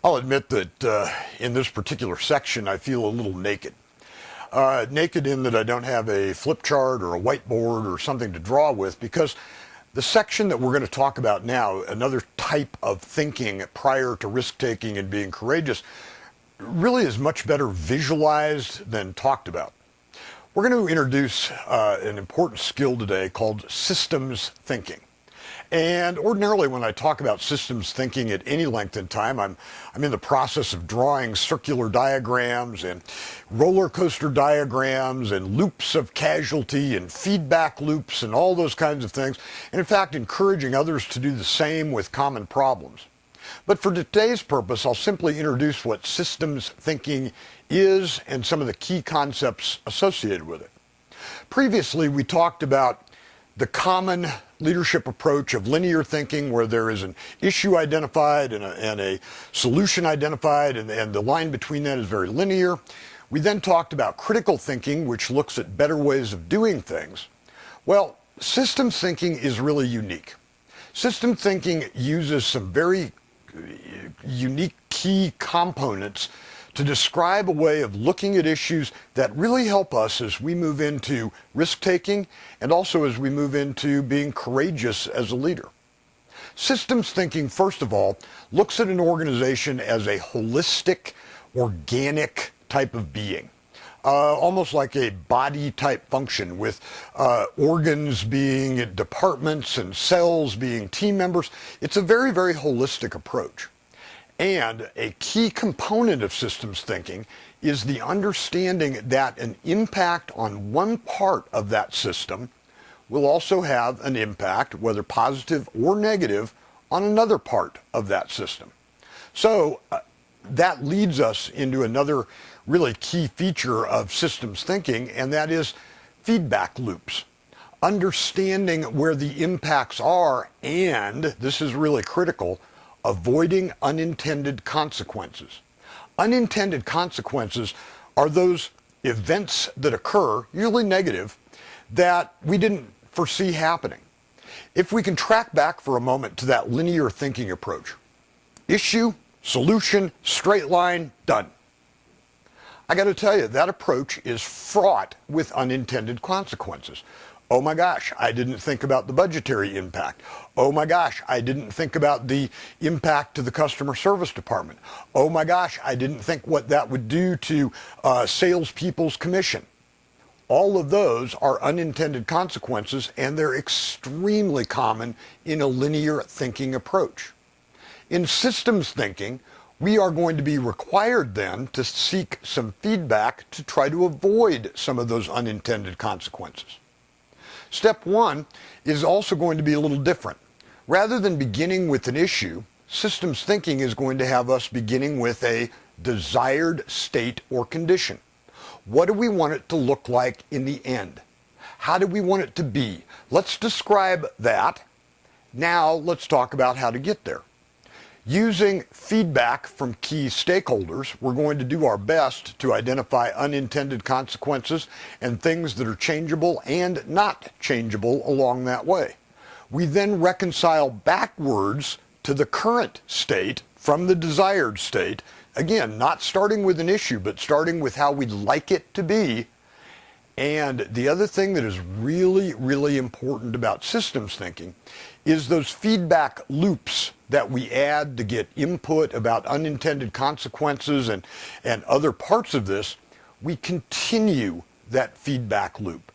I'll admit that in this particular section I feel a little naked. Naked in that I don't have a flip chart or a whiteboard or something to draw with, because the section that we're going to talk about now, another type of thinking prior to risk-taking and being courageous, really is much better visualized than talked about. We're going to introduce an important skill today called systems thinking. And ordinarily when I talk about systems thinking at any length in time, I'm in the process of drawing circular diagrams and roller coaster diagrams and loops of casualty and feedback loops and all those kinds of things. And in fact, encouraging others to do the same with common problems. But for today's purpose, I'll simply introduce what systems thinking is and some of the key concepts associated with it. Previously, we talked about the common leadership approach of linear thinking, where there is an issue identified and a solution identified, and the line between that is very linear. We then talked about critical thinking, which looks at better ways of doing things. Well, systems thinking is really unique. System thinking uses some very unique key components to describe a way of looking at issues that really help us as we move into risk-taking and also as we move into being courageous as a leader. Systems thinking, first of all, looks at an organization as a holistic, organic type of being. Almost like a body-type function, with organs being departments and cells being team members. It's a very, very holistic approach. And a key component of systems thinking is the understanding that an impact on one part of that system will also have an impact, whether positive or negative, on another part of that system. So that leads us into another really key feature of systems thinking, and that is feedback loops. Understanding where the impacts are, and this is really critical, avoiding unintended consequences. Unintended consequences are those events that occur, usually negative, that we didn't foresee happening. If we can track back for a moment to that linear thinking approach, issue, solution, straight line, done. I got to tell you, that approach is fraught with unintended consequences. Oh my gosh, I didn't think about the budgetary impact. Oh my gosh, I didn't think about the impact to the customer service department. Oh my gosh, I didn't think what that would do to salespeople's commission. All of those are unintended consequences, and they're extremely common in a linear thinking approach. In systems thinking, we are going to be required then to seek some feedback to try to avoid some of those unintended consequences. Step one is also going to be a little different. Rather than beginning with an issue, systems thinking is going to have us beginning with a desired state or condition. What do we want it to look like in the end? How do we want it to be? Let's describe that. Now let's talk about how to get there. Using feedback from key stakeholders, we're going to do our best to identify unintended consequences and things that are changeable and not changeable along that way. We then reconcile backwards to the current state from the desired state. Again, not starting with an issue, but starting with how we'd like it to be. And the other thing that is really, really important about systems thinking is those feedback loops that we add to get input about unintended consequences and other parts of this. We continue that feedback loop,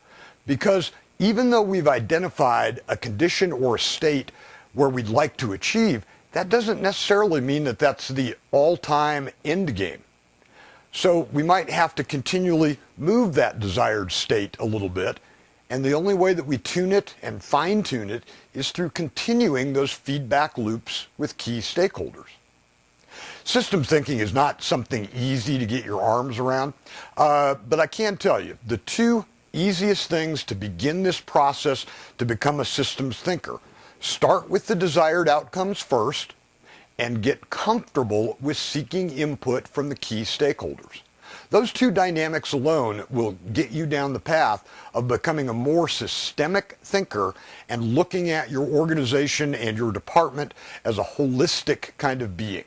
because even though we've identified a condition or a state where we'd like to achieve, that doesn't necessarily mean that that's the all-time end game. So we might have to continually move that desired state a little bit, and the only way that we tune it and fine-tune it is through continuing those feedback loops with key stakeholders. Systems thinking is not something easy to get your arms around, but I can tell you the two easiest things to begin this process to become a systems thinker: start with the desired outcomes first, and get comfortable with seeking input from the key stakeholders. Those two dynamics alone will get you down the path of becoming a more systemic thinker and looking at your organization and your department as a holistic kind of being.